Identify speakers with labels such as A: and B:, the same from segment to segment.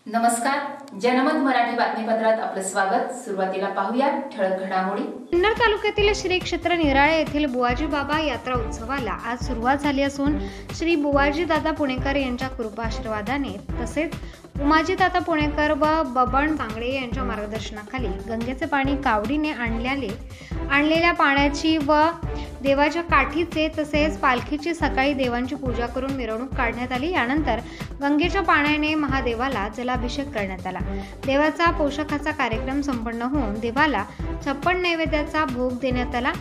A: नमस्कार. जनमत मराठी बातमीपत्रात आपलं स्वागत. सुरुवातीला पाहूया ठळक घडामोडी.
B: जुन्नर तालुक्यातील श्री क्षेत्र निराळे येथील बुवाजी बाबा यात्रा उत्सवाला आज सुरुवात झाली असून श्री बुवाजी दादा पुणेकर यांच्या कृपाआशीर्वादाने तसेच उमाजी दादा पुणेकर व बबन सांगळे यांच्या मार्गदर्शनाखाली गंगेचे पाणी कावडीने आणलेल्या पाण्याची व देवाच्या काठीचे तसेच पालखीची सकाळी देवांची पूजा करून मिरवणूक काढण्यात आली। यानंतर गंगेच्या पाण्याने महादेवाला जलाभिषेक करण्यात आला। देवाचा पोषाखाचा कार्यक्रम संपन्न होऊन देवाला 56 नैवेद्याचा भोग देण्यात आला।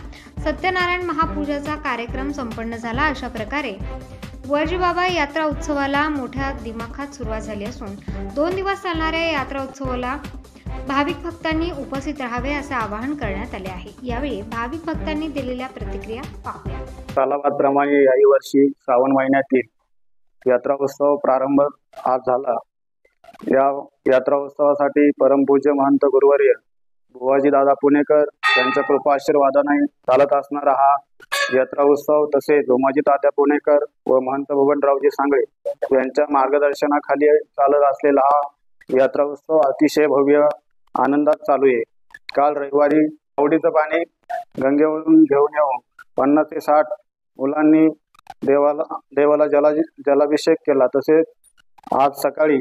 B: सत्यनारायण महापूजाचा कार्यक्रम संपन्न झाला। अशा प्रकारे बुवाजी बाबा यात्रा उत्सवाला मोठ्या दिमाखात सुरुवात झाली असून 2 दिवस चालणाऱ्या यात्रा उत्सवाला भाविक भक्तांनी उपस्थित राहावे असे आवाहन करण्यात आले आहे। यावेळी भाविक भक्तांनी दिलेल्या प्रतिक्रिया पाहूया।
C: कालावधीप्रमाणे याही वर्षी श्रावण महिन्यातील यात्रा उत्सव प्रारंभ आज झाला। या यात्रा उत्सवासाठी परमपूज्य महंत गुरुवर्य बुवाजी दादा पुणेकर यांच्या कृपा आशीर्वादाने चालत असणारा हा यात्रा उत्सव तसेच उमाजी दादा पुणेकर व महंत बबनरावजी सांगळे यांच्या मार्गदर्शनाखाली चालत असलेला हा यात्रा उत्सव अतिशय भव्य आनंदात चालू आहे। काल रविवारी कावडीचं पाणी गंगेवरून घेऊन येऊन 50 ते 60 मुलांनी देवाला जलाभिषेक केला। तसेच आज सकाळी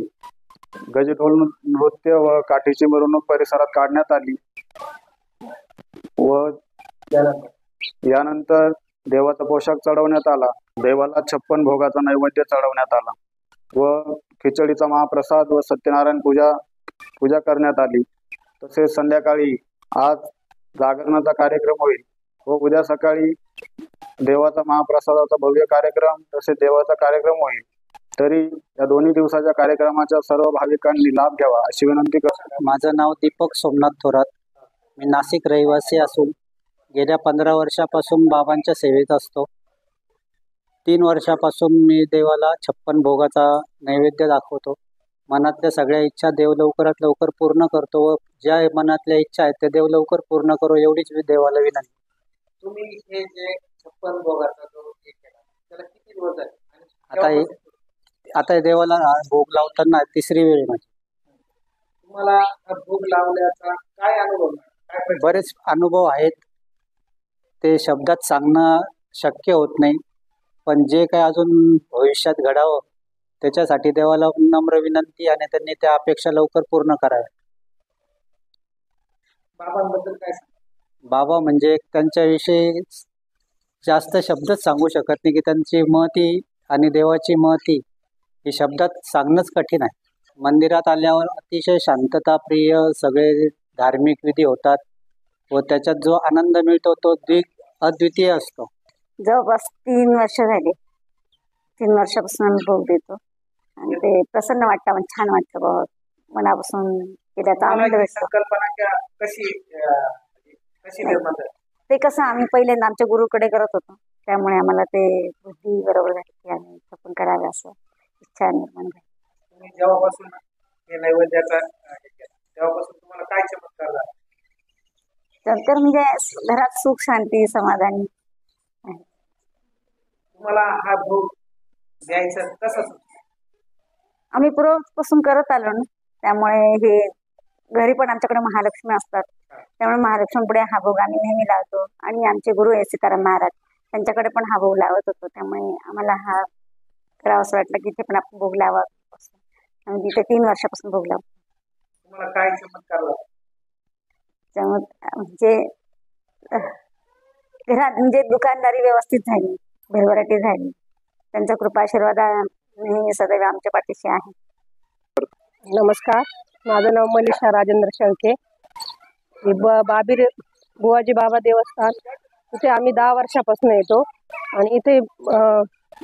C: गजढोल नृत्य व काठीची मिरवणूक परिसरात काढण्यात आली व यानंतर देवाचा पोशाख चढवण्यात आला। देवाला 56 भोगाचा नैवेद्य चढवण्यात आला व खिचडीचा महाप्रसाद व सत्यनारायण पूजा करण्यात आली। तसेच संध्याकाळी आज जागरणाचा कार्यक्रम होईल व उद्या सकाळी देवाचा महाप्रसादाचा भव्य कार्यक्रम तसेच देवाचा कार्यक्रम होईल। तरी या दोन्ही दिवसाच्या कार्यक्रमाचा सर्व भाविकांनी लाभ घ्यावा अशी विनंती करतो।
D: माझं नाव दीपक सोमनाथ थोरात, मी नाशिक रहिवासी असून गेल्या 15 वर्षापासून बाबांच्या सेवेत असतो। 3 वर्षापासून मी देवाला 56 भोगाचा नैवेद्य दाखवतो। मनातल्या सगळ्या इच्छा देव लवकरात लवकर पूर्ण करतो व ज्या मनातल्या इच्छा आहेत त्या देव लवकर पूर्ण करो एवढीच देवाला विनंती।
E: तुम्ही हे जे 56 भोगाचा जो हे केला त्याला किती दिवस झाले?
D: आता देवाला भोग लावताना 3री वेळ आहे माझी।
E: तुम्हाला भोग लावल्याचा काय अनुभव?
D: बरेच अनुभव आहेत, ते शब्दात सांगणं शक्य होत नाही, पण जे काय अजून भविष्यात घडावं त्याच्यासाठी देवाला नम्र विनंती आणि त्यांनी त्या अपेक्षा लवकर पूर्ण कराव्या।
E: बाबांबद्दल काय?
D: बाबा म्हणजे त्यांच्याविषयी जास्त शब्दच सांगू शकत नाही की त्यांची महती आणि देवाची महती ही शब्दात सांगणंच कठीण आहे। मंदिरात आल्यावर अतिशय शांतता प्रिय सगळे धार्मिक विधी होतात व त्याच्यात जो आनंद मिळतो तो अद्वितीय असतो।
F: जवळपास 3 वर्ष झाले, 3 वर्षापासून भोग देतो आणि ते प्रसन्न वाटतं, छान वाटतं बाबा, मनापासून केल्याचा आनंद भेटतो।
E: संकल्पना कशी निर्माण झाली?
F: ते कसं आम्ही पहिल्यांदा आमच्या गुरुकडे करत होतो, त्यामुळे आम्हाला ते बुद्धी बरोबर झाली की आम्ही जपून करावे असं इच्छा निर्माण झाली।
E: तुम्ही जेव्हापासून हे नैवेद्याचा तेव्हापासून तुम्हाला काय चमत्कार झाला?
F: तर म्हणजे घरात सुख शांती समाधानी।
E: तुम्हाला हा भोग द्यायचा कसं?
F: आम्ही पूर्वीपासून करत आलो ना, त्यामुळे हे घरी पण आमच्याकडे महालक्ष्मी असतात, त्यामुळे महालक्ष्मी पुढे हा भोग आम्ही नेहमी लावतो आणि आमचे गुरु आहे सीताराम महाराज, त्यांच्याकडे पण हा भोग लावत होतो, त्यामुळे आम्हाला हा करावं असं वाटलं की इथे पण आपण भोग लावा। आम्ही तिथे 3 वर्षापासून भोग लावतो।
E: तुम्हाला काय चमत्कार झाला?
F: म्हणजे घरात म्हणजे दुकानदारी व्यवस्थित झाली, भरभराटी झाली, त्यांचा कृपा आशीर्वाद नेहमी सदैव आमच्या पाठीशी आहे।
G: नमस्कार, माझं नाव मनीषा राजेंद्र शेळके, बुवाजी बाबा देवस्थान इथे आम्ही 10 वर्षापासून येतो आणि इथे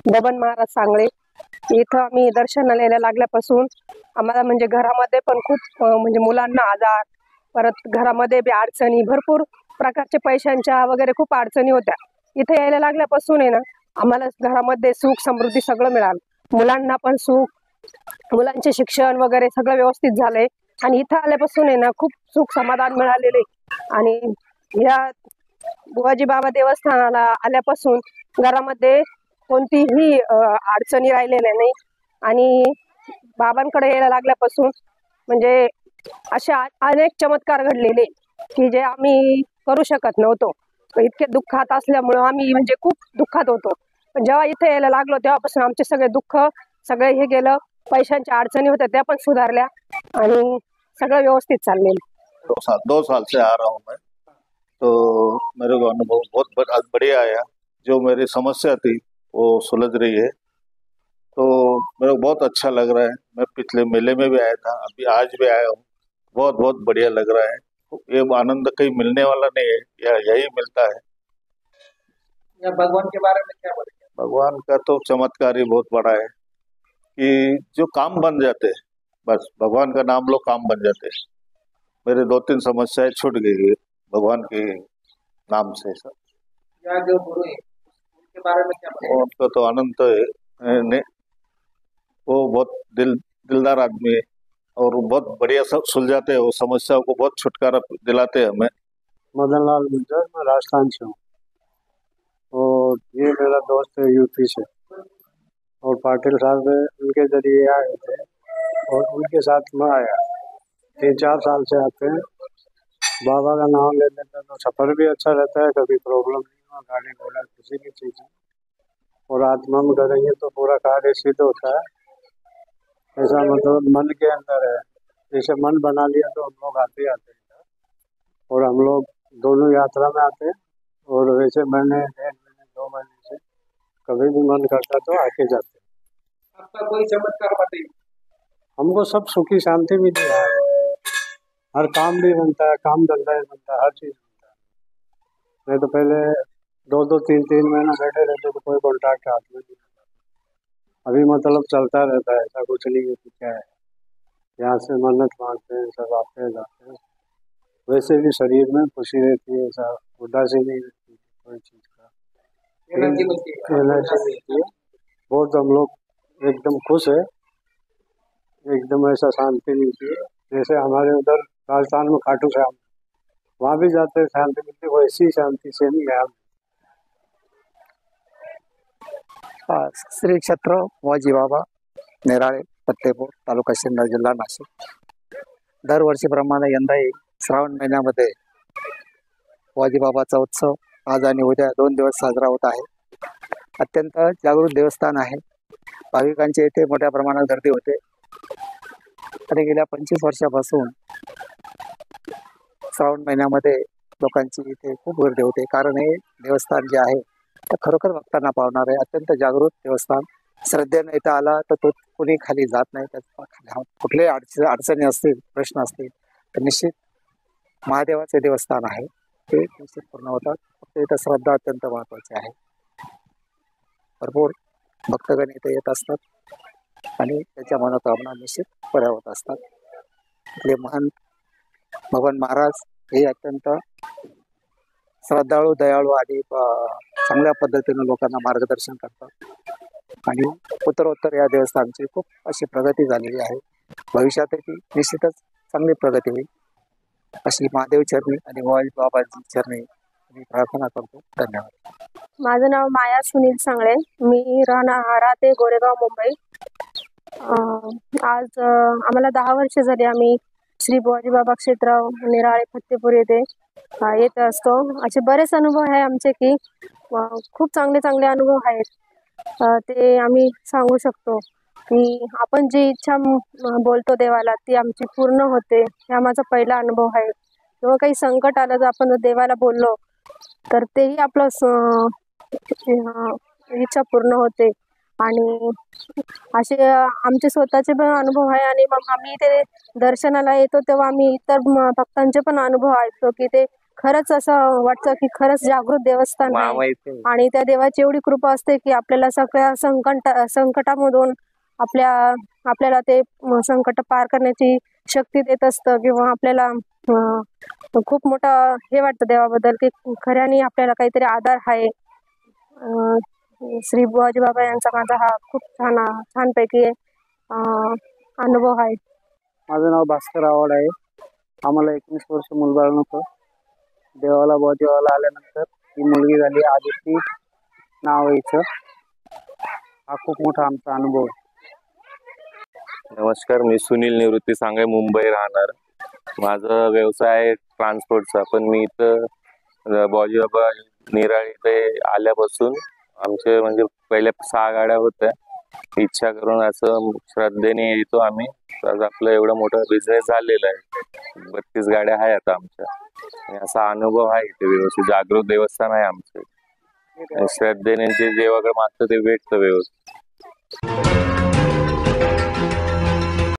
G: बबन महाराज सांगळे इथं आम्ही दर्शनाला यायला लागल्यापासून आम्हाला म्हणजे घरामध्ये पण खूप म्हणजे मुलांना आजार, परत घरामध्ये बी अडचणी, भरपूर प्रकारचे पैशांच्या वगैरे खूप अडचणी होत्या। इथे यायला लागल्यापासून आहे ना आम्हाला घरामध्ये सुख समृद्धी सगळं मिळालं, मुलांना पण सुख, मुलांचे शिक्षण वगैरे सगळं व्यवस्थित झालंय आणि इथं आल्यापासून आहे ना खूप सुख समाधान मिळालेले। आणि या बुवाजी बाबा देवस्थानाला आल्यापासून घरामध्ये कोणतीही अडचणी राहिलेल्या नाही आणि बाबांकडे यायला लागल्यापासून म्हणजे असे अनेक चमत्कार घडलेले की जे आम्ही करू शकत नव्हतो. इतके दुःखात असल्यामुळं आम्ही म्हणजे खूप दुःखात होतो. पण जेव्हा इथे यायला लागलो तेव्हापासून आमचे सगळे दुःख सगळे हे गेलं. पैशांच्या अडचणी होत्या त्या पण सुधारल्या आणि सगळं व्यवस्थित चाललेलं.
H: 2 साल से आ रहा हूँ मैं, तो मेरे को अनुभव बहुत बढ़िया आया। जो मेरी समस्या थी वो सुलझ रही है, तो मेरे को बहुत अच्छा लग रहा है। मैं पिछले मेले में भी आया था, अभी आज भी आया हूँ, बहुत बहुत बढ़िया लग रहा है। ये आनंद कहीं मिलने वाला नहीं है, यही मिलता है।
E: या भगवान के बारे में क्या बोलेंगे?
H: भगवान का तो चमत्कार ही बहुत बड़ा है कि जो काम बन जाते हैं, बस भगवान का नाम लो काम बन जाते हैं। मेरे 2-3 समस्याएं छूट गई है भगवान के नाम से। सर
E: या जो गुरु है उनके बारे में क्या बोलेंगे?
H: उनका तो अनंत है, वो बहुत दिलदार आदमी है और बहुत बढ़िया सब सुलझाते हैं, वो समस्याओं को बहुत छुटकारा दिलाते हैं हमें।
C: मदन लाल गुर्जर, मैं राजस्थान से हूँ और ये मेरा दोस्त है यूपी से, और पाटिल साहब उनके जरिए आए थे और उनके साथ मैं आया। 3-4 साल से आते हैं। बाबा का नाम लेने में तो सफ़र भी अच्छा रहता है, कभी प्रॉब्लम नहीं हुआ गाड़ी घोड़ा किसी भी चीज़ में, और आत्मा में करेंगे तो पूरा कार्य सिद्ध होता है। ऐसा मतलब मन के अंदर है, जैसे मन बना लिया तो हम लोग आते ही आते हैं, और हम लोग दोनों यात्रा में आते हैं। और वैसे मैंने 1.5 महीने 2 महीने से कभी भी मन करता तो आके जाते हैं।
E: आपका कोई चमत्कार बताइए।
C: हमको सब सुखी शांति भी दिया है, हर काम भी बनता है, काम धंधा भी बनता है, हर चीज़ बनता है। नहीं तो पहले 2-2, 3-3 महीना बैठे रहते तो कोई कॉन्ट्रैक्ट हाथ में नहीं आता। अभी मतलब चलता रहता है, ऐसा कुछ नहीं है कि क्या है, यहाँ से मन्नत मांगते हैं, सब आते हैं जाते हैं। वैसे भी शरीर में खुशी रहती है, ऐसा उदासी नहीं रहती कोई चीज़ का,
E: एनर्जी मिलती है।
C: एनर्जी मिलती है। बहुत हम लोग एकदम खुश है, एकदम ऐसा शांति मिलती है। जैसे हमारे उधर राजस्थान में खाटू श्याम, वहाँ भी जाते हैं शांति मिलती है, वैसी शांति से नहीं है।
D: श्री क्षेत्र बुवाजी बाबा निराळे, फत्तेपूर, तालुका सिन्नर, जिल्हा नाशिक। दरवर्षीप्रमाणे यंदाही श्रावण महिन्यामध्ये बुवाजी बाबाचा उत्सव आज आणि उद्या 2 दिवस साजरा होत आहे। अत्यंत जागृत देवस्थान आहे, भाविकांची येथे मोठ्या प्रमाणात गर्दी होते आणि गेल्या 25 वर्षापासून श्रावण महिन्यामध्ये लोकांची इथे खूप गर्दी होते। कारण हे देवस्थान जे आहे ते खरोखर भक्तांना पावणार आहे, अत्यंत जागृत देवस्थान। श्रद्धेने इथं आला तर तो कोणी खाली जात नाही, त्यात कुठल्याही अडचणी असतील, प्रश्न असतील तर निश्चित महादेवाचे देवस्थान आहे, ते निश्चित पूर्ण होतात। फक्त इथं श्रद्धा अत्यंत महत्त्वाची आहे। भरपूर भक्तगण इथे येत असतात आणि त्याच्या मनोकामना निश्चित पुऱ्या होत असतात। इथले महंत भगवान महाराज हे अत्यंत श्रद्धाळू, दयाळू आणि चांगल्या पद्धतीने लोकांना मार्गदर्शन करतात आणि उत्तरोत्तर या देवस्थानची खूप अशी प्रगती झालेली आहे। भविष्यातही निश्चितच चांगली प्रगती होईल अशी महादेव चरणी आणि बुवाजी बाबाजी चरणी मी प्रार्थना करतो। धन्यवाद।
G: माझं नाव माया सुनील सांगळे, मी राहते गोरेगाव, मुंबई। आज आम्हाला 10 वर्ष झाली आम्ही श्री बुवाजी बाबा क्षेत्र निराळे फत्तेपूर येथे येत असतो। असे बरेच अनुभव आहे आमचे की खूप चांगले चांगले अनुभव आहेत, ते आम्ही सांगू शकतो की आपण जी इच्छा बोलतो देवाला ती आमची पूर्ण होते। हा माझा पहिला अनुभव आहे। किंवा काही संकट आलं तर आपण देवाला बोललो तर तेही आपलं इच्छा पूर्ण होते। आणि असे आमचे स्वतःचे पण अनुभव आहे आणि मग आम्ही ते दर्शनाला येतो तेव्हा आम्ही इतर भक्तांचे पण अनुभव ऐकतो की ते खरंच असं वाटतं की खरंच जागृत देवस्थान आहे आणि त्या देवाची एवढी कृपा असते की आपल्याला सगळ्या संकटामधून आपल्याला ते संकट पार करण्याची शक्ती देत असतं किंवा आपल्याला खूप मोठा हे वाटतं देवाबद्दल की खऱ्याने आपल्याला काहीतरी आधार आहे। श्री बुवाजी बाबा यांचा माझा हा खूप छानपैकी अनुभव आहे।
C: माझं नाव भास्कर आव्हाड आहे। आम्हाला 19 वर्ष मुलबाळ नव्हतं। देवाला बुवाजी बाबाला आल्यानंतर ही मुलगी झाली, आदिती नाव आहे हिचं। हा खूप मोठा आमचा अनुभव आहे।
I: नमस्कार, मी सुनील निवृत्ती सांगे, मुंबई राहणार. माझा व्यवसाय आहे ट्रान्सपोर्टचा, पण मी इथं बुवाजी बाबा निराळे इथे आल्यापासून आमचे म्हणजे पहिल्या 6 गाड्या होत्या. इच्छा करून असं श्रद्धेने येतो आम्ही. आज आपलं एवढा मोठा बिझनेस झालेला आहे. 32 गाड्या आहे आता आमच्या. आणि असा अनुभव आहे इथे व्यवस्थित. जागृत देवस्थान आहे आमचं. आणि श्रद्धेने जे देवाकडे मागतं ते भेटतं व्यवस्थित.